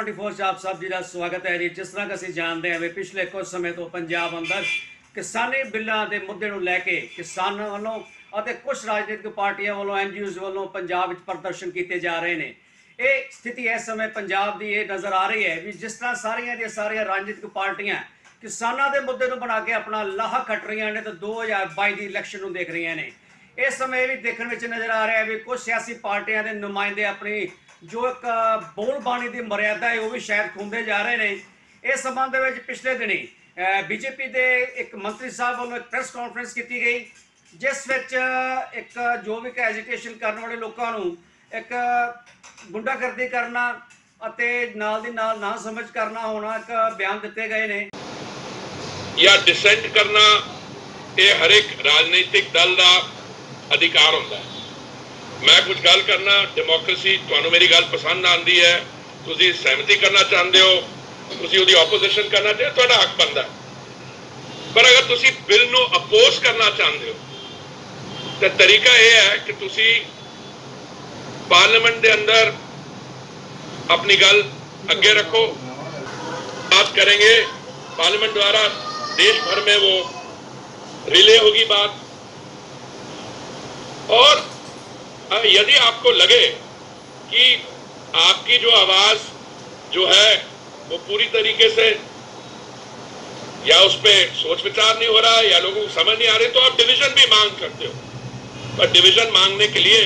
24 आप सब जी का स्वागत है जी। जिस तरह ਅਸੀਂ ਜਾਣਦੇ ਹਾਂ ਵੀ ਪਿਛਲੇ ਕੁਝ ਸਮੇਂ ਤੋਂ ਪੰਜਾਬ ਅੰਦਰ ਕਿਸਾਨੀ ਬਿੱਲਾਂ ਦੇ ਮੁੱਦੇ ਨੂੰ ਲੈ ਕੇ ਕਿਸਾਨਾਂ ਵੱਲੋਂ ਅਤੇ ਕੁਝ ਰਾਜਨੀਤਿਕ ਪਾਰਟੀਆਂ ਵੱਲੋਂ ਐਨਜੀਓਜ਼ ਵੱਲੋਂ ਪੰਜਾਬ ਵਿੱਚ ਪ੍ਰਦਰਸ਼ਨ ਕੀਤੇ ਜਾ ਰਹੇ ਨੇ। ਇਹ ਸਥਿਤੀ ਇਸ ਸਮੇਂ ਪੰਜਾਬ ਦੀ ਇਹ ਨਜ਼ਰ ਆ ਰਹੀ ਹੈ ਵੀ ਜਿਸ ਤਰ੍ਹਾਂ ਸਾਰੀਆਂ ਰਾਜਨੀਤਿਕ ਪਾਰਟੀਆਂ ਕਿਸਾਨਾਂ ਦੇ ਮੁੱਦੇ ਨੂੰ ਬਣਾ ਕੇ ਆਪਣਾ ਲਾਹਾ ਕੱਟ ਰਹੀਆਂ ਨੇ ਤੇ 2022 ਦੀ ਇਲੈਕਸ਼ਨ ਨੂੰ ਦੇਖ ਰਹੀਆਂ ਨੇ। ਇਸ ਸਮੇਂ ਇਹ ਵੀ ਦੇਖਣ ਵਿੱਚ ਨਜ਼ਰ ਆ ਰਿਹਾ ਹੈ ਵੀ ਕੁਝ ਸਿਆਸੀ ਪਾਰਟੀਆਂ ਦੇ ਨੁਮਾਇੰਦੇ ਆਪਣੀ जो एक बोल बाणी की मर्यादा है वह भी शायद खुंदे जा रहे हैं। इस संबंध में पिछले दिनी बीजेपी के एक मंत्री साहब वालों एक प्रेस कॉन्फ्रेंस की गई जिस विच एक जो भी एजिटेशन करने वाले लोगों को एक गुंडागर्दी करना अते नाल दी नाल ना समझ करना होना एक बयान दिते गए ने या डिसेंट करना ये हर एक राजनीतिक दल का अधिकार होता है। मैं कुछ गल करना डेमोक्रेसी तुहानू मेरी गल पसंद आती है, तुसी सहमति करना चाहते हो, तुसी उहदी ओपोजिशन करना चाहते हो, तुहाडा हक बनता है। पर अगर तुसी बिल नू अपोज करना चाहते हो तो तरीका यह है कि तुसी पार्लियामेंट के अंदर अपनी गल अगे रखो, बात करेंगे पार्लियामेंट द्वारा देश भर में वो रिले होगी बात। और यदि आपको लगे कि आपकी जो आवाज जो है वो पूरी तरीके से या उस पर सोच विचार नहीं हो रहा या लोगों को समझ नहीं आ रही तो आप डिवीजन भी मांग सकते हो। पर डिवीजन मांगने के लिए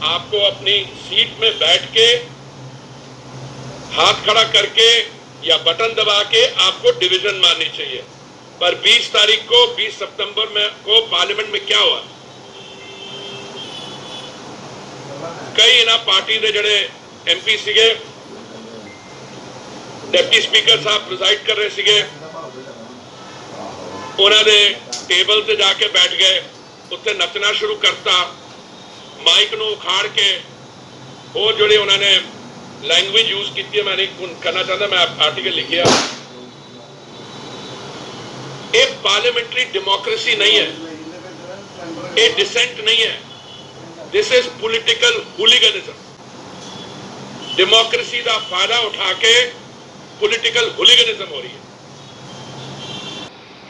आपको अपनी सीट में बैठ के हाथ खड़ा करके या बटन दबा के आपको डिवीजन माननी चाहिए। पर 20 तारीख को 20 सितंबर में को पार्लियामेंट में क्या हुआ, कई इन्ह पार्टी के जड़े MP सीगे, डिप्टी स्पीकर साहब प्रिजाइड कर रहे सीगे, उन्होंने टेबल से जाके बैठ गए, उत्ते नचना शुरू करता, माइक नू उखाड़ के और जोड़े उन्होंने लैंग्वेज यूज की है, मैं नहीं करना चाहता, मैं आर्टिकल लिखे ये पार्लियामेंट्री डेमोक्रेसी नहीं है, ये डिसेंट नहीं है, दिस इज पॉलिटिकल हुलिगनिज्म। डेमोक्रेसी का फायदा उठा के पॉलिटिकल हुलिगनिज्म हो रही है।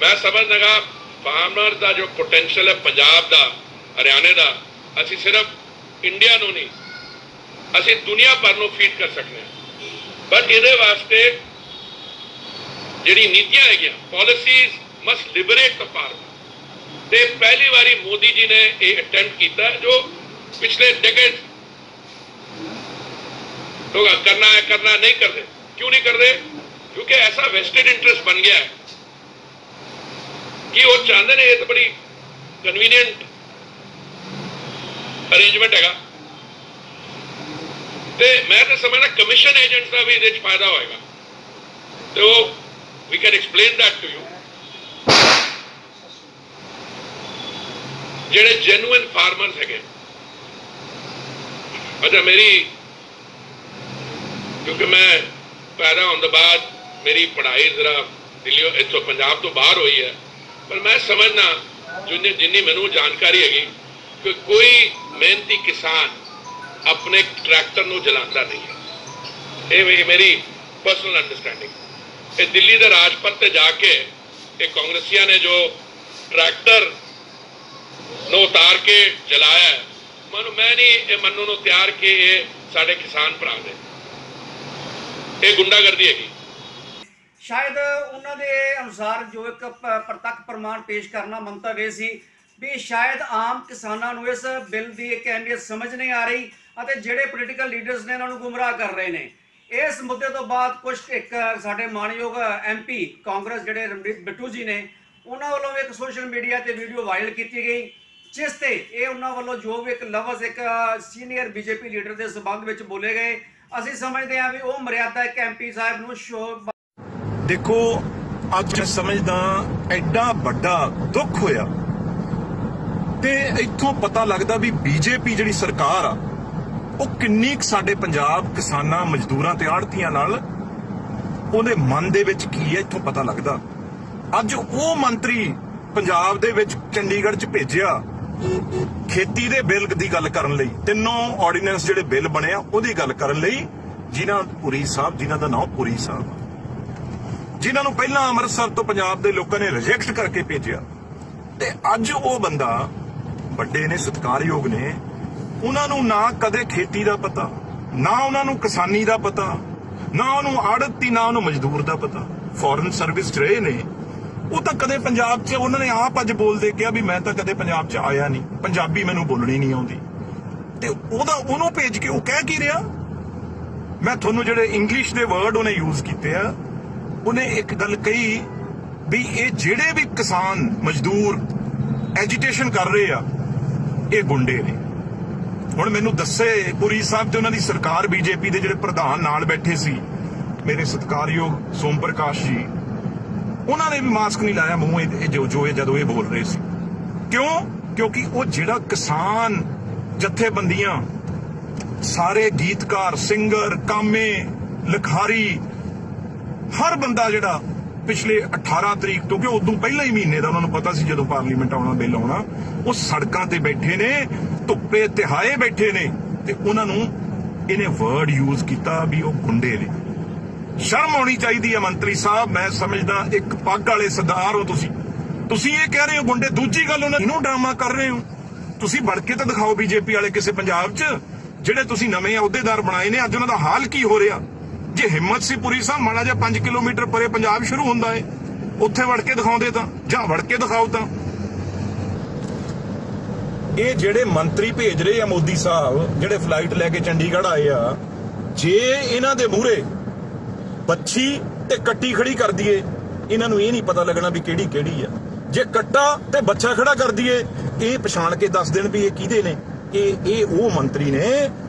मैं समझ लगा फार्मर का जो पोटेंशियल है पंजाब का हरियाणे का, असी सिर्फ इंडिया नू नहीं असी दुनिया भर नू फीड कर सकते हैं। बट ये वास्ते जिहड़ी नीतियां है policies must liberate the farmer. ते पहली बारी मोदी जी ने यह अटेम्प्ट किया जो पिछले डेकेड लोग करना नहीं कर रहे। क्यों नहीं कर रहे? क्योंकि ऐसा वेस्टेड इंटरेस्ट बन गया है कि वो चाहते हैं, ये तो बड़ी कन्वीनियंट अरेंजमेंट है। मैं तो समझना कमीशन एजेंट्स का भी ये फायदा होएगा, तो we can explain that to you. जेडे जेन्युइन फार्मर्स है, अच्छा मेरी क्योंकि मैं पैदा होने के बाद मेरी पढ़ाई जरा दिल्ली इतों पंजाब तो बाहर हुई है, पर मैं समझना जिन्नी मैनू जानकारी है कि कोई मेहनती किसान अपने ट्रैक्टर नू जलाता नहीं है। ये मेरी पर्सनल अंडरस्टैंडिंग। ये दिल्ली के राजपथ से जाके ये कांग्रेसिया ने जो ट्रैक्टर नो उतार के जलाया है, मैं नहीं मनु नू तैयार के ये साडे किसान भरा दे, ये गुंडागर्दी है। शायद उन्होंने अनुसार जो एक प्रतख प्रमाण पेश करना मंतव्य ये सी भी शायद आम किसानों को इस बिल की एक अहमियत समझ नहीं आ रही और जोड़े पोलिटिकल लीडर्स ने इन्होंने गुमराह कर रहे हैं। इस मुद्दे तो बाद कुछ एक साडे मानयोग MP कांग्रेस जोड़े रणदीप बिट्टू जी ने उन्होंने वालों एक सोशल मीडिया पर वीडियो वायरल की गई जिस ते उन्होंने वालों जो भी एक लफ्ज़ एक सीनियर बीजेपी लीडर के संबंध में बोले गए, असी समझते हैं भी वो मर्यादा एक MP साहब नूं शो। देखो अज समझदा एडा बड़ा दुख होया ते इत्थों पता लगदा भी बीजेपी जिहड़ी सरकार आ वो किन्नी साडे पंजाब किसानां मजदूरां ते आड़तीआं नाल उहदे मन दे विच की है, इत्थों पता लगदा। अज वो मंत्री पंजाब दे विच चंडीगढ़ च भेजिया खेती दे बिल दी गल करन लई, तीनों ऑर्डीनेंस जिहड़े बिल बने आ उहदी गल करन लई ਪੁਰੀ ਸਾਹਿਬ, ਜਿਨ੍ਹਾਂ ਦਾ ਨਾਮ ਪੁਰੀ ਸਾਹਿਬ, ਜਿਨ੍ਹਾਂ ਨੂੰ ਪਹਿਲਾਂ ਅੰਮ੍ਰਿਤਸਰ ਤੋਂ ਪੰਜਾਬ ਦੇ ਲੋਕਾਂ ਨੇ ਰਿਜੈਕਟ ਕਰਕੇ ਭੇਜਿਆ, ਤੇ ਅੱਜ ਉਹ ਬੰਦਾ ਵੱਡੇ ਨੇ, ਸਤਿਕਾਰਯੋਗ ਨੇ, ਉਹਨਾਂ ਨੂੰ ਨਾ ਕਦੇ ਖੇਤੀ ਦਾ ਪਤਾ, ਨਾ ਉਹਨਾਂ ਨੂੰ ਕਿਸਾਨੀ ਦਾ ਪਤਾ, ਨਾ ਉਹਨੂੰ ਆੜਤੀ, ਨਾ ਉਹਨੂੰ ਮਜ਼ਦੂਰ ਦਾ ਪਤਾ। ਫੋਰਨ ਸਰਵਿਸ 'ਚ ਰਹੇ ਨੇ ਉਹ, ਤਾਂ ਕਦੇ ਪੰਜਾਬ 'ਚ, ਉਹਨਾਂ ਨੇ ਆਪ ਅੱਜ ਬੋਲਦੇ ਕਿਹਾ ਵੀ ਮੈਂ ਤਾਂ ਕਦੇ ਪੰਜਾਬ 'ਚ ਆਇਆ ਨਹੀਂ, ਪੰਜਾਬੀ ਮੈਨੂੰ ਬੋਲਣੀ ਨਹੀਂ ਆਉਂਦੀ। ਤੇ ਉਹਨੂੰ ਭੇਜ ਕੇ ਉਹ ਕਹਿ ਕੀ ਰਿਹਾ? ਮੈਂ ਤੁਹਾਨੂੰ ਜਿਹੜੇ ਇੰਗਲਿਸ਼ ਦੇ ਵਰਡ ਉਹਨੇ ਯੂਜ਼ ਕੀਤੇ ਆ, ਉਹਨੇ ਇੱਕ ਗੱਲ ਕਹੀ ਵੀ ਇਹ ਜਿਹੜੇ ਵੀ ਕਿਸਾਨ ਮਜ਼ਦੂਰ ਐਜੀਟੇਸ਼ਨ ਕਰ ਰਹੇ ਆ ਇਹ ਗੁੰਡੇ ਨੇ। ਹੁਣ ਮੈਨੂੰ ਦੱਸੇ ਪੁਰੀ ਸਾਹਿਬ ਤੇ ਉਹਨਾਂ ਦੀ ਸਰਕਾਰ, ਬੀਜੇਪੀ ਦੇ ਜਿਹੜੇ ਪ੍ਰਧਾਨ ਨਾਲ ਬੈਠੇ ਸੀ, ਮੇਰੇ ਸਤਿਕਾਰਯੋਗ ਸੋਮ ਪ੍ਰਕਾਸ਼ ਜੀ, ਉਹਨਾਂ ਨੇ ਵੀ ਮਾਸਕ ਨਹੀਂ ਲਾਇਆ ਮੂੰਹ ਜਦੋਂ ਇਹ ਬੋਲ ਰਹੇ ਸੀ। ਕਿਉਂ? ਕਿਉਂਕਿ ਉਹ ਜਿਹੜਾ ਕਿਸਾਨ ਜਥੇਬੰਦੀਆਂ, ਸਾਰੇ ਗੀਤਕਾਰ, ਸਿੰਗਰ, ਕਾਮੇ, ਲਿਖਾਰੀ, ਹਰ ਬੰਦਾ ਜਿਹੜਾ ਪਿਛਲੇ 18 ਤਰੀਕ ਤੋਂ, ਕਿ ਉਦੋਂ ਪਹਿਲਾਂ ਹੀ ਮਹੀਨੇ ਦਾ ਉਹਨਾਂ ਨੂੰ ਪਤਾ ਸੀ ਜਦੋਂ ਪਾਰਲੀਮੈਂਟ ਆਉਣਾ, ਬਿੱਲ ਆਉਣਾ, ਉਹ ਸੜਕਾਂ ਤੇ ਬੈਠੇ ਨੇ, ਧੁੱਪੇ ਤਿਹਾਏ ਬੈਠੇ ਨੇ, ਤੇ ਉਹਨਾਂ ਨੂੰ ਇਹਨੇ ਵਰਡ ਯੂਜ਼ ਕੀਤਾ ਵੀ ਉਹ ਗੁੰਡੇ ਨੇ। ਸ਼ਰਮ ਆਉਣੀ ਚਾਹੀਦੀ ਹੈ ਮੰਤਰੀ ਸਾਹਿਬ। ਮੈਂ ਸਮਝਦਾ ਇੱਕ ਪੱਗ ਵਾਲੇ ਸਰਦਾਰ ਹੋ ਤੁਸੀਂ ਇਹ ਕਹਿ ਰਹੇ ਹੋ ਗੁੰਡੇ। ਦੂਜੀ ਗੱਲ, ਉਹਨਾਂ ਨੂੰ ਡਰਾਮਾ ਕਰ ਰਹੇ ਹੋ ਤੁਸੀਂ। ਵੜ ਕੇ ਤਾਂ ਦਿਖਾਓ ਬੀਜੇਪੀ ਵਾਲੇ ਕਿਸੇ ਪੰਜਾਬ 'ਚ, ਜਿਹੜੇ ਤੁਸੀਂ ਨਵੇਂ ਅਹੁਦੇਦਾਰ ਬਣਾਏ ਨੇ, ਅੱਜ ਉਹਨਾਂ ਦਾ ਹਾਲ ਕੀ ਹੋ ਰਿਹਾ। ਜੇ ਹਿੰਮਤ ਸੀ ਪੁਰੀ ਸਾਹਿਬ, ਮਾੜਾ ਜਿਹਾ 5 ਕਿਲੋਮੀਟਰ ਪਰੇ ਪੰਜਾਬ ਸ਼ੁਰੂ ਹੁੰਦਾ ਏ, ਉੱਥੇ ਵੜ ਕੇ ਦਿਖਾਉਂਦੇ ਤਾਂ, ਜਾਂ ਵੜ ਕੇ ਦਿਖਾਓ ਤਾਂ। ਇਹ ਜਿਹੜੇ ਮੰਤਰੀ ਭੇਜ ਰਹੇ ਆ ਮੋਦੀ ਸਾਹਿਬ, ਜਿਹੜੇ ਫਲਾਈਟ ਲੈ ਕੇ ਚੰਡੀਗੜ੍ਹ ਆਏ ਆ, ਜੇ ਇਹਨਾਂ ਦੇ ਮੂਹਰੇ ਬੱਚੀ ਤੇ ਕੱਟੀ ਖੜੀ ਕਰ ਦਈਏ, ਇਹਨਾਂ ਨੂੰ ਇਹ ਨਹੀਂ ਪਤਾ ਲੱਗਣਾ ਵੀ ਕਿਹੜੀ ਕਿਹੜੀ ਆ। ਜੇ ਕੱਟਾ ਤੇ ਬੱਚਾ ਖੜਾ ਕਰ ਦਈਏ, ਇਹ ਪਛਾਣ ਕੇ ਦੱਸ ਦੇਣ ਵੀ ਇਹ ਕਿਹਦੇ ਨੇ। ਇਹ ਉਹ ਮੰਤਰੀ ਨੇ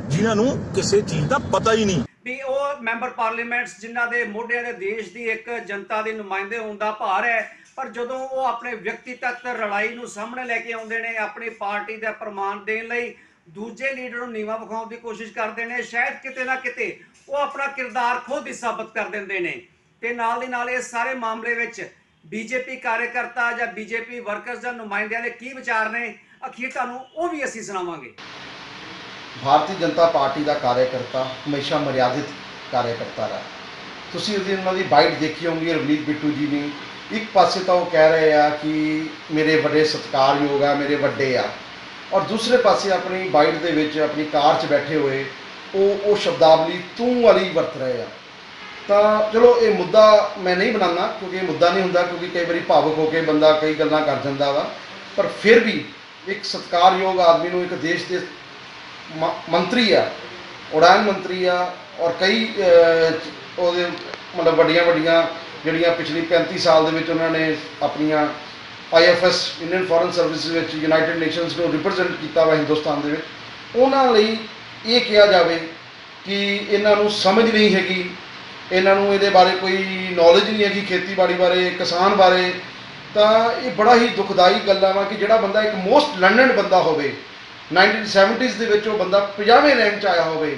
ਜਿਨ੍ਹਾਂ ਨੂੰ ਕਿਸੇ ਚੀਜ਼ ਦਾ ਪਤਾ ਹੀ ਨਹੀਂ। ਵੀ ਉਹ ਮੈਂਬਰ ਪਾਰਲੀਮੈਂਟਸ ਜਿਨ੍ਹਾਂ ਦੇ ਮੋਢਿਆਂ ਦੇ ਦੇਸ਼ ਦੀ ਇੱਕ ਜਨਤਾ ਦੇ ਨੁਮਾਇੰਦੇ ਹੋਣ ਦਾ ਭਾਰ ਹੈ, ਪਰ ਜਦੋਂ ਉਹ ਆਪਣੇ ਵਿਅਕਤੀਗਤ ਲੜਾਈ ਨੂੰ ਸਾਹਮਣੇ ਲੈ ਕੇ ਆਉਂਦੇ ਨੇ, ਆਪਣੀ ਪਾਰਟੀ ਦਾ ਪ੍ਰਮਾਣ ਦੇਣ ਲਈ ਦੂਜੇ ਲੀਡਰ ਨੂੰ ਨੀਵਾਂ ਵਿਖਾਉਣ ਦੀ ਕੋਸ਼ਿਸ਼ ਕਰਦੇ ਨੇ, ਸ਼ਾਇਦ ਕਿਤੇ ਨਾ ਕਿਤੇ ਉਹ ਆਪਣਾ ਕਿਰਦਾਰ ਖੁਦ ਹੀ ਸਾਬਤ ਕਰ ਦਿੰਦੇ ਨੇ। ਤੇ ਨਾਲ ਦੀ ਨਾਲ ਇਸ ਸਾਰੇ ਮਾਮਲੇ ਵਿੱਚ ਬੀਜੇਪੀ ਕਾਰਜਕਰਤਾ ਜਾਂ ਬੀਜੇਪੀ ਵਰਕਰਸ ਜਾਂ ਨੁਮਾਇੰਦਿਆਂ ਦੇ ਕੀ ਵਿਚਾਰ ਨੇ, ਅਖੀਰ ਤੁਹਾਨੂੰ ਉਹ ਵੀ ਅਸੀਂ ਸੁਣਾਵਾਂਗੇ। ਭਾਰਤੀ ਜਨਤਾ ਪਾਰਟੀ ਦਾ ਕਾਰਜਕਰਤਾ ਹਮੇਸ਼ਾ ਮਰਿਆਦਿਤ ਕਾਰਜਕਰਤਾ ਰਿਹਾ। ਤੁਸੀਂ ਉਹਨਾਂ ਦੀ ਬਾਈਟ ਦੇਖੀ ਹੋਊਗੀ ਰਵਨੀਤ ਬਿੱਟੂ ਜੀ ਨੇ। ਇੱਕ ਪਾਸੇ ਤਾਂ ਉਹ ਕਹਿ ਰਹੇ ਆ ਕਿ ਮੇਰੇ ਵੱਡੇ ਸਤਿਕਾਰਯੋਗ ਆ, ਮੇਰੇ ਵੱਡੇ ਆ, ਔਰ ਦੂਸਰੇ ਪਾਸੇ ਆਪਣੀ ਬਾਈਟ ਦੇ ਵਿੱਚ ਆਪਣੀ ਕਾਰ 'ਚ ਬੈਠੇ ਹੋਏ ਉਹ ਸ਼ਬਦਾਵਲੀ ਤੂੰ ਵਾਲੀ ਵਰਤ ਰਹੇ ਆ। ਤਾਂ ਚਲੋ ਇਹ ਮੁੱਦਾ ਮੈਂ ਨਹੀਂ ਬਣਾਉਣਾ, ਕਿਉਂਕਿ ਇਹ ਮੁੱਦਾ ਨਹੀਂ ਹੁੰਦਾ, ਕਿਉਂਕਿ ਕਈ ਵਾਰੀ ਭਾਵੁਕ ਹੋ ਕੇ ਬੰਦਾ ਕਈ ਗੱਲਾਂ ਕਰ ਜਾਂਦਾ ਵਾ। ਪਰ ਫਿਰ ਵੀ ਇੱਕ ਸਤਿਕਾਰਯੋਗ ਆਦਮੀ ਨੂੰ, ਇੱਕ ਦੇਸ਼ ਦੇ ਮੰਤਰੀ ਆ, ਉਡਾਨ ਮੰਤਰੀ ਆ, ਔਰ ਕਈ ਉਹਦੇ ਮਤਲਬ ਵੱਡੀਆਂ ਜਿਹੜੀਆਂ ਪਿਛਲੀ 35 ਸਾਲ ਦੇ ਵਿੱਚ ਉਹਨਾਂ ਨੇ ਆਪਣੀਆਂ IFS ਇੰਡੀਅਨ ਫੋਰਨ ਸਰਵਿਸ ਵਿੱਚ ਯੂਨਾਈਟਿਡ ਨੇਸ਼ਨਸ ਨੂੰ ਰਿਪਰੈਜ਼ੈਂਟ ਕੀਤਾ ਵਾ ਹਿੰਦੁਸਤਾਨ ਦੇ ਵਿੱਚ, ਉਹਨਾਂ ਲਈ ਇਹ ਕਿਹਾ ਜਾਵੇ ਕਿ ਇਹਨਾਂ ਨੂੰ ਸਮਝ ਨਹੀਂ ਹੈਗੀ, ਇਹਨਾਂ ਨੂੰ ਇਹਦੇ ਬਾਰੇ ਕੋਈ ਨੌਲੇਜ ਨਹੀਂ ਹੈਗੀ, ਖੇਤੀਬਾੜੀ ਬਾਰੇ, ਕਿਸਾਨ ਬਾਰੇ, ਤਾਂ ਇਹ ਬੜਾ ਹੀ ਦੁਖਦਾਈ ਗੱਲਾਂ ਵਾ ਕਿ ਜਿਹੜਾ ਬੰਦਾ ਇੱਕ ਮੋਸਟ ਲਰਨਡ ਬੰਦਾ ਹੋਵੇ, 1970s ਦੇ ਵਿੱਚ ਉਹ ਬੰਦਾ 50ਵੇਂ ਰੈਂਕ 'ਚ ਆਇਆ ਹੋਵੇ,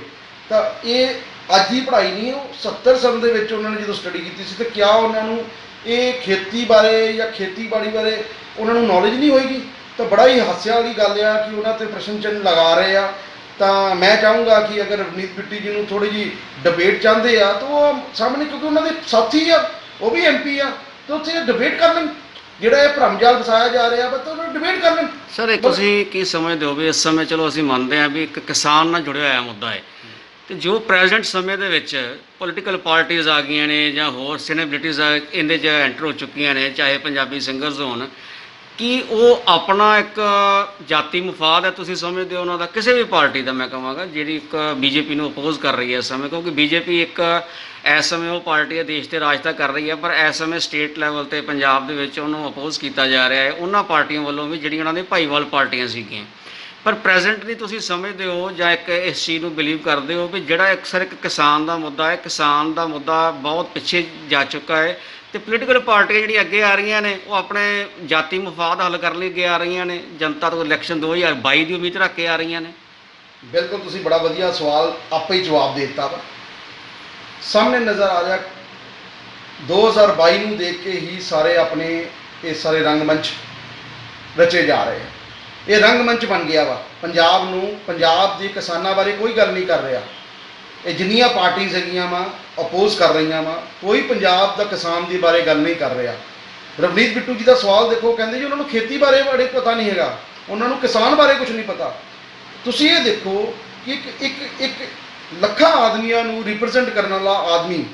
ਤਾਂ ਇਹ ਅੱਜ ਦੀ ਪੜ੍ਹਾਈ ਨਹੀਂ, ਉਹ 70 ਸਾਲ ਦੇ ਵਿੱਚ ਉਹਨਾਂ ਨੇ ਜਦੋਂ ਸਟੱਡੀ ਕੀਤੀ ਸੀ, ਤਾਂ ਕਿਆ ਉਹਨਾਂ ਨੂੰ ਇਹ ਖੇਤੀ ਬਾਰੇ ਜਾਂ ਖੇਤੀਬਾੜੀ ਬਾਰੇ ਉਹਨਾਂ ਨੂੰ ਨੌਲੇਜ ਨਹੀਂ ਹੋਏਗੀ। ਤਾਂ ਬੜਾ ਹੀ ਹਾਸਿਆ ਵਾਲੀ ਗੱਲ ਆ ਕਿ ਉਹਨਾਂ 'ਤੇ ਪ੍ਰਸ਼ਨ ਚਿੰਨ੍ਹ ਲਗਾ ਰਹੇ ਆ। ਤਾਂ ਮੈਂ ਚਾਹੂੰਗਾ ਕਿ ਅਗਰ ਰਵਨੀਤ ਬਿੱਟੂ ਜੀ ਨੂੰ ਥੋੜ੍ਹੀ ਜਿਹੀ ਡਿਬੇਟ ਚਾਹੁੰਦੇ ਆ ਤਾਂ ਉਹ ਸਾਹਮਣੇ, ਕਿਉਂਕਿ ਉਹਨਾਂ ਦੇ ਸਾਥੀ ਆ, ਉਹ ਵੀ MP ਆ, ਤਾਂ ਉੱਥੇ ਡਿਬੇਟ ਕਰ ਲੈਣ। ਜਿਹੜਾ ਇਹ ਭਰਮਜਾਲ ਵਸਾਇਆ ਜਾ ਰਿਹਾ ਵਾ, ਤਾਂ ਉਹਨਾਂ ਡਿਬੇਟ ਕਰ ਲੈਣ। ਸਰ, ਤੁਸੀਂ ਕੀ ਸਮਝਦੇ ਹੋ ਵੀ ਇਸ ਸਮੇਂ, ਚਲੋ ਅਸੀਂ ਮੰਨਦੇ ਹਾਂ ਵੀ ਇੱਕ ਕਿਸਾਨ ਨਾਲ ਜੁੜਿਆ ਹੋਇਆ ਮੁੱਦਾ ਹੈ, ਤੇ ਜੋ ਪ੍ਰੈਜ਼ੈਂਟ ਸਮੇਂ ਦੇ ਵਿੱਚ ਪੋਲੀਟੀਕਲ ਪਾਰਟੀਆਂ ਆ ਗਈਆਂ ਨੇ ਜਾਂ ਹੋਰ ਸੈਲੀਬ੍ਰਿਟੀਜ਼ ਇਹਦੇ 'ਚ ਐਂਟਰ ਹੋ ਚੁੱਕੀਆਂ ਨੇ, ਚਾਹੇ ਪੰਜਾਬੀ ਸਿੰਗਰਸ ਹੋਣ, ਕਿ ਉਹ ਆਪਣਾ ਇੱਕ ਜਾਤੀ ਮਫਾਦ ਹੈ ਤੁਸੀਂ ਸਮਝਦੇ ਹੋ ਉਹਨਾਂ ਦਾ, ਕਿਸੇ ਵੀ ਪਾਰਟੀ ਦਾ ਮੈਂ ਕਹਾਂਗਾ ਜਿਹੜੀ ਇੱਕ ਬੀਜੇਪੀ ਨੂੰ ਅਪੋਜ਼ ਕਰ ਰਹੀ ਹੈ ਇਸ ਸਮੇਂ, ਕਿਉਂਕਿ ਬੀਜੇਪੀ ਇੱਕ ਇਸ ਸਮੇਂ ਉਹ ਪਾਰਟੀ ਹੈ ਦੇਸ਼ 'ਤੇ ਰਾਜ ਤਾਂ ਕਰ ਰਹੀ ਹੈ, ਪਰ ਇਸ ਸਮੇਂ ਸਟੇਟ ਲੈਵਲ 'ਤੇ ਪੰਜਾਬ ਦੇ ਵਿੱਚ ਉਹਨੂੰ ਅਪੋਜ਼ ਕੀਤਾ ਜਾ ਰਿਹਾ ਹੈ ਉਹਨਾਂ ਪਾਰਟੀਆਂ ਵੱਲੋਂ ਵੀ ਜਿਹੜੀਆਂ ਉਹਨਾਂ ਦੇ ਭਾਈਵਾਲ ਪਾਰਟੀਆਂ ਸੀਗੀਆਂ। ਪਰ ਪ੍ਰੈਜ਼ੈਂਟਲੀ ਤੁਸੀਂ ਸਮਝਦੇ ਹੋ ਜਾਂ ਇੱਕ ਇਸ ਚੀਜ਼ ਨੂੰ ਬਿਲੀਵ ਕਰਦੇ ਹੋ ਵੀ ਜਿਹੜਾ ਅਕਸਰ ਇੱਕ ਕਿਸਾਨ ਦਾ ਮੁੱਦਾ ਹੈ, ਕਿਸਾਨ ਦਾ ਮੁੱਦਾ ਬਹੁਤ ਪਿੱਛੇ ਜਾ ਚੁੱਕਾ ਹੈ, ਤੇ ਪੋਲੀਟੀਕਲ ਪਾਰਟੀਆਂ ਜਿਹੜੀਆਂ ਅੱਗੇ ਆ ਰਹੀਆਂ ਨੇ ਉਹ ਆਪਣੇ ਜਾਤੀ ਮਫਾਦ ਹੱਲ ਕਰਨ ਲਈ ਅੱਗੇ ਆ ਰਹੀਆਂ ਨੇ, ਜਨਤਾ ਤੋਂ ਇਲੈਕਸ਼ਨ 2022 ਦੀ ਉਮੀਦ ਰੱਖ ਕੇ ਆ ਰਹੀਆਂ ਨੇ। ਬਿਲਕੁਲ, ਤੁਸੀਂ ਬੜਾ ਵਧੀਆ ਸਵਾਲ ਆਪੇ ਹੀ ਜਵਾਬ ਦੇ ਦਿੱਤਾ ਵਾ। ਸਾਹਮਣੇ ਨਜ਼ਰ ਆ ਰਿਹਾ 2022 ਨੂੰ ਦੇਖ ਕੇ ਹੀ ਸਾਰੇ ਆਪਣੇ ਇਹ ਸਾਰੇ ਰੰਗਮੰਚ ਰਚੇ ਜਾ ਰਹੇ ਆ। ਇਹ ਰੰਗਮੰਚ ਬਣ ਗਿਆ ਵਾ। ਪੰਜਾਬ ਨੂੰ, ਪੰਜਾਬ ਦੇ ਕਿਸਾਨਾਂ ਬਾਰੇ ਕੋਈ ਗੱਲ ਨਹੀਂ ਕਰ ਰਿਹਾ। ਇਹ ਜਿੰਨੀਆਂ ਪਾਰਟੀਆਂ ਹੈਗੀਆਂ ਵਾ ਅਪੋਜ਼ ਕਰ ਰਹੀਆਂ ਵਾ, ਕੋਈ ਪੰਜਾਬ ਦਾ ਕਿਸਾਨ ਦੇ ਬਾਰੇ ਗੱਲ ਨਹੀਂ ਕਰ ਰਿਹਾ। ਰਵਨੀਤ ਬਿੱਟੂ ਜੀ ਦਾ ਸਵਾਲ ਦੇਖੋ, ਕਹਿੰਦੇ ਜੀ ਉਹਨਾਂ ਨੂੰ ਖੇਤੀ ਬਾਰੇ ਪਤਾ ਨਹੀਂ ਹੈਗਾ, ਉਹਨਾਂ ਨੂੰ ਕਿਸਾਨ ਬਾਰੇ ਕੁਝ ਨਹੀਂ ਪਤਾ। ਤੁਸੀਂ ਇਹ ਦੇਖੋ ਕਿ ਇੱਕ ਲੱਖਾਂ ਆਦਮੀਆਂ ਨੂੰ ਰਿਪਰੈਜ਼ੈਂਟ ਕਰਨ ਵਾਲਾ ਆਦਮੀ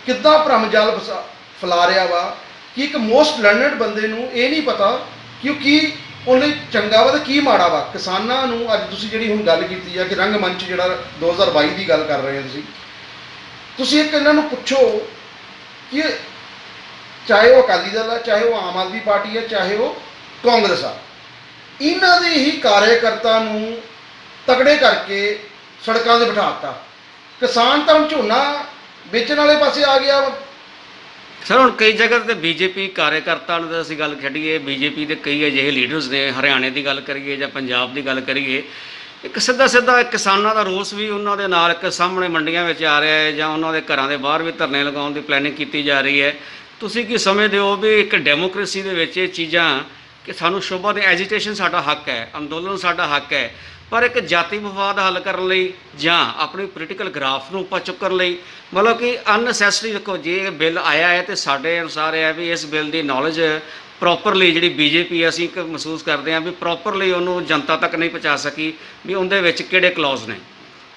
ਕਿੱਦਾਂ ਭਰਮਜਾਲ ਫੈਲਾ ਰਿਹਾ ਵਾ ਕਿ ਇੱਕ ਮੋਸਟ ਲਰਨਡ ਬੰਦੇ ਨੂੰ ਇਹ ਨਹੀਂ ਪਤਾ ਕਿ ਉਹ ਕੀ ਉਹਨੇ ਚੰਗਾ ਵਾ ਤੇ ਕੀ ਮਾੜਾ ਵਾ। ਕਿਸਾਨਾਂ ਨੂੰ ਅੱਜ ਤੁਸੀਂ ਜਿਹੜੀ ਹੁਣ ਗੱਲ ਕੀਤੀ ਆ ਕਿ ਰੰਗਮੰਚ ਜਿਹੜਾ 2022 ਦੀ ਗੱਲ ਕਰ ਰਹੇ ਹੋ ਤੁਸੀਂ ਇੱਕ ਇਹਨਾਂ ਨੂੰ ਪੁੱਛੋ ਕਿ ਚਾਹੇ ਉਹ ਅਕਾਲੀ ਦਲ ਆ, ਚਾਹੇ ਉਹ ਆਮ ਆਦਮੀ ਪਾਰਟੀ ਆ, ਚਾਹੇ ਉਹ ਕਾਂਗਰਸ ਆ, ਇਹਨਾਂ ਦੇ ਹੀ ਕਾਰਜਕਰਤਾ ਨੂੰ ਤਕੜੇ ਕਰਕੇ ਸੜਕਾਂ 'ਤੇ ਬਿਠਾਤਾ। ਕਿਸਾਨ ਤਾਂ ਹੁਣ ਝੋਨਾ ਵੇਚਣ ਵਾਲੇ ਪਾਸੇ ਆ ਗਿਆ ਵਾ। ਸਰ ਹੁਣ ਕਈ ਜਗ੍ਹਾ ਤੇ ਬੀਜੇਪੀ ਕਾਰਜਕਰਤਾ ਨੂੰ ਤਾਂ ਅਸੀਂ ਗੱਲ ਛੱਡੀਏ, ਬੀਜੇਪੀ ਦੇ ਕਈ ਅਜਿਹੇ ਲੀਡਰਸ ਨੇ, ਹਰਿਆਣੇ ਦੀ ਗੱਲ ਕਰੀਏ ਜਾਂ ਪੰਜਾਬ ਦੀ ਗੱਲ ਕਰੀਏ, ਇੱਕ ਸਿੱਧਾ ਕਿਸਾਨਾਂ ਦਾ ਰੋਸ ਵੀ ਉਹਨਾਂ ਦੇ ਨਾਲ ਇੱਕ ਸਾਹਮਣੇ ਮੰਡੀਆਂ ਵਿੱਚ ਆ ਰਿਹਾ ਹੈ ਜਾਂ ਉਹਨਾਂ ਦੇ ਘਰਾਂ ਦੇ ਬਾਹਰ ਵੀ ਧਰਨੇ ਲਗਾਉਣ ਦੀ ਪਲੈਨਿੰਗ ਕੀਤੀ ਜਾ ਰਹੀ ਹੈ। ਤੁਸੀਂ ਕੀ ਸਮਝਦੇ ਹੋ ਵੀ ਇੱਕ ਡੈਮੋਕ੍ਰੇਸੀ ਦੇ ਵਿੱਚ ਇਹ ਚੀਜ਼ਾਂ ਕਿ ਸਾਨੂੰ ਸ਼ੋਭਾ ਦੇ ਐਜੀਟੇਸ਼ਨ ਸਾਡਾ ਹੱਕ ਹੈ, ਅੰਦੋਲਨ ਸਾਡਾ ਹੱਕ ਹੈ, ਪਰ ਇੱਕ ਜਾਤੀ ਵਿਵਾਦ ਹੱਲ ਕਰਨ ਲਈ ਜਾਂ ਆਪਣੀ ਪੋਲੀਟੀਕਲ ਗ੍ਰਾਫ ਨੂੰ ਉੱਪਰ ਚੁੱਕਣ ਲਈ ਮਤਲਬ ਕਿ ਅਨਨੈਸੈਸਰੀ ਦੇਖੋ, ਜੇ ਇਹ ਬਿੱਲ ਆਇਆ ਹੈ ਤੇ ਸਾਡੇ ਅਨੁਸਾਰ ਇਹ ਹੈ ਵੀ ਇਸ ਬਿੱਲ ਦੀ ਨੌਲੇਜ ਪ੍ਰੋਪਰਲੀ ਜਿਹੜੀ ਬੀਜੇਪੀ ਅਸੀਂ ਇੱਕ ਮਹਿਸੂਸ ਕਰਦੇ ਹਾਂ ਵੀ ਪ੍ਰੋਪਰਲੀ ਉਹਨੂੰ ਜਨਤਾ ਤੱਕ ਨਹੀਂ ਪਹੁੰਚਾ ਸਕੀ ਵੀ ਉਹਦੇ ਵਿੱਚ ਕਿਹੜੇ ਕਲੌਜ਼ ਨੇ।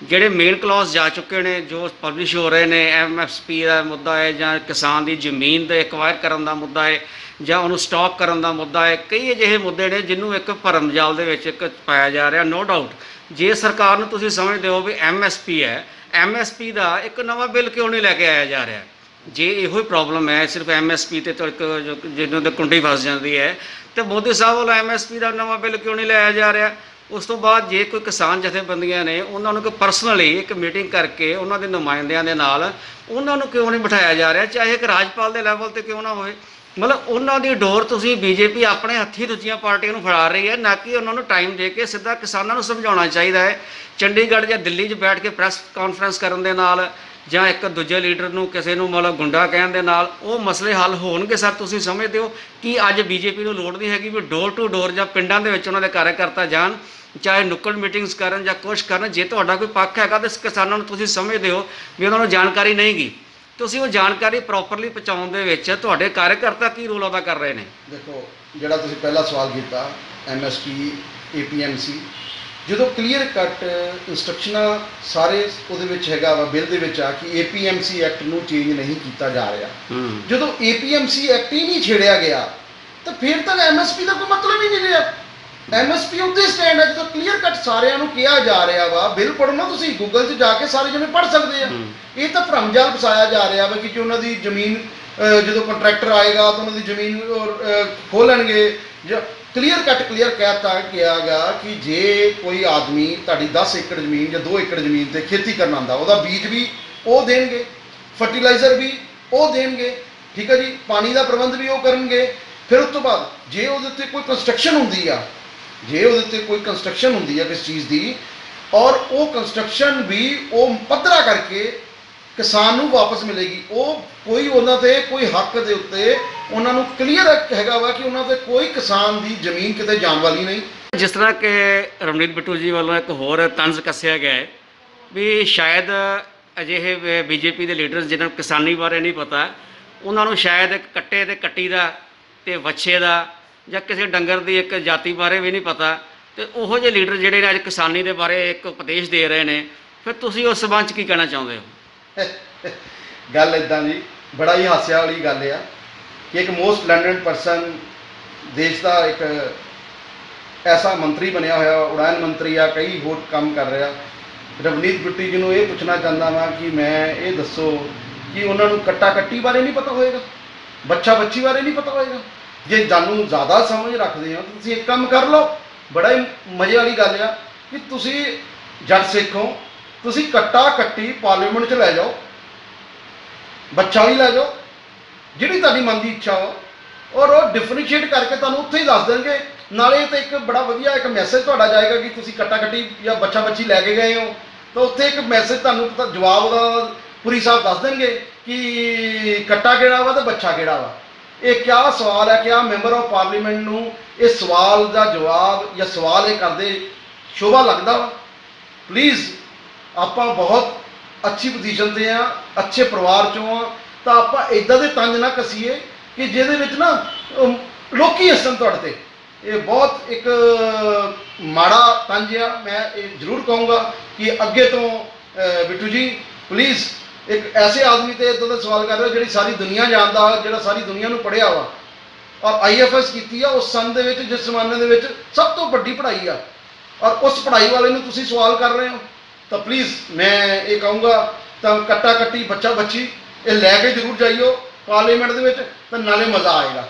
ਜਿਹੜੇ ਮੇਨ ਕਲੌਜ਼ ਜਾ ਚੁੱਕੇ ਨੇ, ਜੋ ਪਬਲਿਸ਼ ਹੋ ਰਹੇ ਨੇ, MSP ਦਾ ਮੁੱਦਾ ਹੈ ਜਾਂ ਕਿਸਾਨ ਦੀ ਜ਼ਮੀਨ ਦੇ ਐਕਵਾਇਰ ਕਰਨ ਦਾ ਮੁੱਦਾ ਹੈ ਜਾਂ ਉਹਨੂੰ ਸਟਾਕ ਕਰਨ ਦਾ ਮੁੱਦਾ ਹੈ, ਕਈ ਅਜਿਹੇ ਮੁੱਦੇ ਨੇ ਜਿਹਨੂੰ ਇੱਕ ਭਰਮਜਾਲ ਦੇ ਵਿੱਚ ਇੱਕ ਪਾਇਆ ਜਾ ਰਿਹਾ। ਨੋ ਡਾਊਟ ਜੇ ਸਰਕਾਰ ਨੂੰ ਤੁਸੀਂ ਸਮਝਦੇ ਹੋ ਵੀ MSP ਹੈ, MSP ਦਾ ਇੱਕ ਨਵਾਂ ਬਿੱਲ ਕਿਉਂ ਨਹੀਂ ਲੈ ਕੇ ਆਇਆ ਜਾ ਰਿਹਾ? ਜੇ ਇਹੋ ਹੀ ਪ੍ਰੋਬਲਮ ਹੈ ਸਿਰਫ MSP ਤੇ ਇੱਕ ਜਿਹਨਾਂ ਦੇ ਕੁੰਡੀ ਫਸ ਜਾਂਦੀ ਹੈ ਤੇ ਮੋਦੀ ਸਾਹਿਬ ਵੱਲੋਂ MSP ਦਾ ਨਵਾਂ ਬਿੱਲ ਕਿਉਂ ਨਹੀਂ ਲਿਆਇਆ ਜਾ ਰਿਹਾ? ਉਸ ਤੋਂ ਬਾਅਦ ਜੇ ਕੋਈ ਕਿਸਾਨ ਜਥੇਬੰਦੀਆਂ ਨੇ ਉਹਨਾਂ ਨੂੰ ਕੋਈ ਪਰਸਨਲੀ ਇੱਕ ਮੀਟਿੰਗ ਕਰਕੇ ਉਹਨਾਂ ਦੇ ਨੁਮਾਇੰਦਿਆਂ ਦੇ ਨਾਲ ਉਹਨਾਂ ਨੂੰ ਕਿਉਂ ਨਹੀਂ ਬਿਠਾਇਆ ਜਾ ਰਿਹਾ, ਚਾਹੇ ਇੱਕ ਰਾਜਪਾਲ ਦੇ ਲੈਵਲ ਤੇ ਕਿਉਂ ਨਾ ਹੋਵੇ। ਮਤਲਬ ਉਹਨਾਂ ਦੀ ਡੋਰ ਤੁਸੀਂ ਬੀਜੇਪੀ ਆਪਣੇ ਹੱਥੀਂ ਦੂਜੀਆਂ ਪਾਰਟੀਆਂ ਨੂੰ ਫੜਾ ਰਹੀ ਹੈ, ਨਾ ਕਿ ਉਹਨਾਂ ਨੂੰ ਟਾਈਮ ਦੇ ਕੇ ਸਿੱਧਾ ਕਿਸਾਨਾਂ ਨੂੰ ਸਮਝਾਉਣਾ ਚਾਹੀਦਾ ਹੈ। ਚੰਡੀਗੜ੍ਹ ਜਾਂ ਦਿੱਲੀ 'ਚ ਬੈਠ ਕੇ ਪ੍ਰੈਸ ਕਾਨਫਰੰਸ ਕਰਨ ਦੇ ਨਾਲ ਜਾਂ ਇੱਕ ਦੂਜੇ ਲੀਡਰ ਨੂੰ ਕਿਸੇ ਨੂੰ ਮਤਲਬ ਗੁੰਡਾ ਕਹਿਣ ਦੇ ਨਾਲ ਉਹ ਮਸਲੇ ਹੱਲ ਹੋਣਗੇ? ਸਰ ਤੁਸੀਂ ਸਮਝਦੇ ਹੋ ਕਿ ਅੱਜ ਬੀਜੇਪੀ ਨੂੰ ਲੋੜ ਨਹੀਂ ਹੈਗੀ ਵੀ ਡੋਰ ਟੂ ਡੋਰ ਜਾਂ ਪਿੰਡਾਂ ਦੇ ਵਿੱਚ ਉਹਨਾਂ ਦੇ ਕਾਰਜਕਰਤਾ ਜਾਣ, ਚਾਹੇ ਨੁੱਕੜ ਮੀਟਿੰਗਸ ਕਰਨ ਜਾਂ ਕੁਛ ਕਰਨ? ਜੇ ਤੁਹਾਡਾ ਕੋਈ ਪੱਖ ਹੈਗਾ ਤਾਂ ਕਿਸਾਨਾਂ ਨੂੰ ਤੁਸੀਂ ਸਮਝਦੇ ਹੋ ਵੀ ਉਹਨਾਂ ਨੂੰ ਜਾਣਕਾਰੀ ਨਹੀਂ ਗੀ, ਤੁਸੀਂ ਉਹ ਜਾਣਕਾਰੀ ਪ੍ਰੋਪਰਲੀ ਪਹੁੰਚਾਉਣ ਦੇ ਵਿੱਚ ਤੁਹਾਡੇ ਕਾਰਜਕਰਤਾ ਕੀ ਰੋਲ ਅਦਾ ਕਰ ਰਹੇ ਨੇ? ਦੇਖੋ, ਜਿਹੜਾ ਤੁਸੀਂ ਪਹਿਲਾ ਸਵਾਲ ਕੀਤਾ MSP APMC, ਜਦੋਂ ਕਲੀਅਰ ਕੱਟ ਇੰਸਟਰਕਸ਼ਨਾਂ ਸਾਰੇ ਉਹਦੇ ਵਿੱਚ ਹੈਗਾ ਵਾ ਬਿੱਲ ਦੇ ਵਿੱਚ ਆ ਕਿ APMC ਐਕਟ ਨੂੰ ਚੇਂਜ ਨਹੀਂ ਕੀਤਾ ਜਾ ਰਿਹਾ, ਜਦੋਂ APMC ਐਕਟ ਹੀ ਨਹੀਂ ਛੇੜਿਆ ਗਿਆ ਤਾਂ ਫਿਰ ਤਾਂ MSP ਦਾ ਕੋਈ ਮਤਲਬ ਹੀ ਨਹੀਂ ਰਿਹਾ। MSP ਉੱਤੇ ਸਟੈਂਡ ਹੈ ਜਦੋਂ ਕਲੀਅਰ ਕੱਟ ਸਾਰਿਆਂ ਨੂੰ ਕਿਹਾ ਜਾ ਰਿਹਾ ਵਾ। ਬਿੱਲ ਪੜ੍ਹੋ ਨਾ ਤੁਸੀਂ, ਗੂਗਲ 'ਚ ਜਾ ਕੇ ਸਾਰੇ ਜਣੇ ਪੜ੍ਹ ਸਕਦੇ ਆ। ਇਹ ਤਾਂ ਭਰਮਜਾਲ ਫਸਾਇਆ ਜਾ ਰਿਹਾ ਵਾ ਕਿ ਉਹਨਾਂ ਦੀ ਜ਼ਮੀਨ ਜਦੋਂ ਕੰਟਰੈਕਟਰ ਆਏਗਾ ਤਾਂ ਉਹਨਾਂ ਦੀ ਜ਼ਮੀਨ ਖੋਲਣਗੇ। ਜਾਂ ਕਲੀਅਰ ਕਹਿਤਾ ਕਿਹਾ ਗਿਆ ਕਿ ਜੇ ਕੋਈ ਆਦਮੀ ਤੁਹਾਡੀ 10 ਏਕੜ ਜ਼ਮੀਨ ਜਾਂ 2 ਏਕੜ ਜ਼ਮੀਨ ਤੇ ਖੇਤੀ ਕਰਨ ਆਉਂਦਾ, ਉਹਦਾ ਬੀਜ ਵੀ ਉਹ ਦੇਣਗੇ, ਫਰਟੀਲਾਈਜ਼ਰ ਵੀ ਉਹ ਦੇਣਗੇ, ਠੀਕ ਹੈ ਜੀ, ਪਾਣੀ ਦਾ ਪ੍ਰਬੰਧ ਵੀ ਉਹ ਕਰਨਗੇ। ਫਿਰ ਉਸ ਤੋਂ ਬਾਅਦ ਜੇ ਉਹਦੇ ਉੱਤੇ ਕੋਈ ਕੰਸਟਰਕਸ਼ਨ ਹੁੰਦੀ ਆ, ਕਿਸ ਚੀਜ਼ ਦੀ, ਔਰ ਉਹ ਕੰਸਟਰਕਸ਼ਨ ਵੀ ਉਹ ਪੱਧਰਾ ਕਰਕੇ ਕਿਸਾਨ ਨੂੰ ਵਾਪਸ ਮਿਲੇਗੀ। ਉਹ ਕੋਈ ਉਹਨਾਂ ਤੇ ਕੋਈ ਹੱਕ ਦੇ ਉੱਤੇ ਉਹਨਾਂ ਨੂੰ ਕਲੀਅਰ ਹੈਗਾ ਵਾ ਕਿ ਉਹਨਾਂ ਤੇ ਕੋਈ ਕਿਸਾਨ ਦੀ ਜ਼ਮੀਨ ਕਿਤੇ ਜਾਣ ਵਾਲੀ ਨਹੀਂ। ਜਿਸ ਤਰ੍ਹਾਂ ਕਿ ਰਵਨੀਤ ਬਿੱਟੂ ਜੀ ਵੱਲੋਂ ਇੱਕ ਹੋਰ ਤੰਜ਼ ਕੱਸਿਆ ਗਿਆ ਹੈ ਵੀ ਸ਼ਾਇਦ ਅਜਿਹੇ ਬੀਜੇਪੀ ਦੇ ਲੀਡਰਸ ਜਿਹਨਾਂ ਨੂੰ ਕਿਸਾਨੀ ਬਾਰੇ ਨਹੀਂ ਪਤਾ, ਉਹਨਾਂ ਨੂੰ ਸ਼ਾਇਦ ਇੱਕ ਕੱਟੇ ਤੇ ਕੱਟੀ ਦਾ ਤੇ ਵੱਛੇ ਦਾ ਜਾਂ ਕਿਸੇ ਡੰਗਰ ਦੀ ਇੱਕ ਜਾਤੀ ਬਾਰੇ ਵੀ ਨਹੀਂ ਪਤਾ, ਤੇ ਉਹੋ ਜਿਹੇ ਲੀਡਰ ਜਿਹੜੇ ਨੇ ਅੱਜ ਕਿਸਾਨੀ ਦੇ ਬਾਰੇ ਇੱਕ ਉਪਦੇਸ਼ ਦੇ ਰਹੇ ਨੇ, ਫਿਰ ਤੁਸੀਂ ਉਸ ਸੰਬੰਧ 'ਚ ਕੀ ਕਹਿਣਾ ਚਾਹੁੰਦੇ ਹੋ? ਗੱਲ ਇੱਦਾਂ ਜੀ, ਬੜਾ ਹੀ ਹਾਸਿਆ ਵਾਲੀ ਗੱਲ ਆ ਕਿ ਇੱਕ ਮੋਸਟ ਲਰਨਡ ਪਰਸਨ, ਦੇਸ਼ ਦਾ ਇੱਕ ਐਸਾ ਮੰਤਰੀ ਬਣਿਆ ਹੋਇਆ, ਉਡਾਨ ਮੰਤਰੀ ਆ, ਕਈ ਹੋਰ ਕੰਮ ਕਰ ਰਿਹਾ, ਰਵਨੀਤ ਬਿੱਟੂ ਜੀ ਨੂੰ ਇਹ ਪੁੱਛਣਾ ਚਾਹੁੰਦਾ ਵਾਂ ਕਿ ਮੈਂ ਇਹ ਦੱਸੋ ਕਿ ਉਹਨਾਂ ਨੂੰ ਕੱਟਾ ਕੱਟੀ ਬਾਰੇ ਨਹੀਂ ਪਤਾ ਹੋਏਗਾ, ਬੱਚਾ ਬੱਚੀ ਬਾਰੇ ਨਹੀਂ ਪਤਾ ਹੋਏਗਾ? ਜੇ ਜਾਨੂੰ ਜ਼ਿਆਦਾ ਸਮਝ ਰੱਖਦੇ ਹੋ ਤੁਸੀਂ ਇੱਕ ਕੰਮ ਕਰ ਲਓ, ਬੜਾ ਹੀ ਮਜ਼ੇ ਵਾਲੀ ਗੱਲ ਆ ਕਿ ਤੁਸੀਂ ਜੱਜ ਸਿੱਖ ਹੋ, ਤੁਸੀਂ ਕੱਟਾ ਕੱਟੀ ਪਾਰਲੀਮੈਂਟ 'ਚ ਲੈ ਜਾਓ, ਬੱਚਾ ਵੀ ਲੈ ਜਾਓ, ਜਿਹੜੀ ਤੁਹਾਡੀ ਮਨ ਦੀ ਇੱਛਾ ਹੋ, ਔਰ ਉਹ ਡਿਫਰੈਂਸ਼ੀਏਟ ਕਰਕੇ ਤੁਹਾਨੂੰ ਉੱਥੇ ਹੀ ਦੱਸ ਦੇਣਗੇ। ਨਾਲੇ ਤਾਂ ਇੱਕ ਬੜਾ ਵਧੀਆ ਇੱਕ ਮੈਸੇਜ ਤੁਹਾਡਾ ਜਾਏਗਾ ਕਿ ਤੁਸੀਂ ਕੱਟਾ ਕੱਟੀ ਜਾਂ ਬੱਚਾ ਬੱਚੀ ਲੈ ਕੇ ਗਏ ਹੋ, ਤਾਂ ਉੱਥੇ ਇੱਕ ਮੈਸੇਜ ਤੁਹਾਨੂੰ ਜਵਾਬ ਦਾ ਪੁਰੀ ਸਾਹਿਬ ਦੱਸ ਦੇਣਗੇ ਕਿ ਕੱਟਾ ਕਿਹੜਾ ਵਾ ਤੇ ਬੱਚਾ ਕਿਹੜਾ ਵਾ। ਇਹ ਕਿਆ ਸਵਾਲ ਹੈ, ਕਿਆ ਮੈਂਬਰ ਆਫ ਪਾਰਲੀਮੈਂਟ ਨੂੰ ਇਹ ਸਵਾਲ ਦਾ ਜਵਾਬ ਜਾਂ ਸਵਾਲ ਇਹ ਕਰਦੇ ਸ਼ੋਭਾ ਲੱਗਦਾ ਵਾ? ਪਲੀਜ਼ ਆਪਾਂ ਬਹੁਤ ਅੱਛੀ ਪੋਜੀਸ਼ਨ ਤੇ ਆ, ਅੱਛੇ ਪਰਿਵਾਰ ਚੋਂ ਆ, ਤਾਂ ਆਪਾਂ ਇਦਾਂ ਦੇ ਤੰਜ ਨਾ ਕਸੀਏ ਕਿ ਜਿਹਦੇ ਵਿੱਚ ਨਾ ਲੋਕੀ ਹੱਸਣ ਤੁਹਾਡੇ ਤੇ। ਇਹ ਬਹੁਤ ਇੱਕ ਮਾੜਾ ਤੰਜ ਆ। ਮੈਂ ਇਹ ਜ਼ਰੂਰ ਕਹੂੰਗਾ ਕਿ ਅੱਗੇ ਤੋਂ ਬਿੱਟੂ ਜੀ ਪਲੀਜ਼ ਇੱਕ ਐਸੇ ਆਦਮੀ ਤੇ ਇਦਾਂ ਦਾ ਸਵਾਲ ਕਰ ਰਹੇ ਹੋ ਜਿਹੜੀ ਸਾਰੀ ਦੁਨੀਆ ਜਾਣਦਾ, ਜਿਹੜਾ ਸਾਰੀ ਦੁਨੀਆ ਨੂੰ ਪੜ੍ਹਿਆ ਵਾ ਔਰ IFS ਕੀਤੀ ਆ ਉਸ ਸੰਨ ਦੇ ਵਿੱਚ, ਜਿਸ ਜ਼ਮਾਨੇ ਦੇ ਵਿੱਚ ਸਭ ਤੋਂ ਵੱਡੀ ਪੜ੍ਹਾਈ ਆ, ਔਰ ਉਸ ਪੜ੍ਹਾਈ ਵਾਲੇ ਨੂੰ ਤੁਸੀਂ ਸਵਾਲ ਕਰ ਰਹੇ ਹੋ। ਤਾਂ ਪਲੀਜ਼ ਮੈਂ ਇਹ ਕਹੂੰਗਾ ਤਾਂ ਕੱਟਾ ਕੱਟੀ ਬੱਚਾ ਬੱਚੀ ਇਹ ਲੈ ਕੇ ਜ਼ਰੂਰ ਜਾਈਓ ਪਾਰਲੀਮੈਂਟ ਦੇ ਵਿੱਚ, ਤਾਂ ਨਾਲੇ ਮਜ਼ਾ ਆਏਗਾ।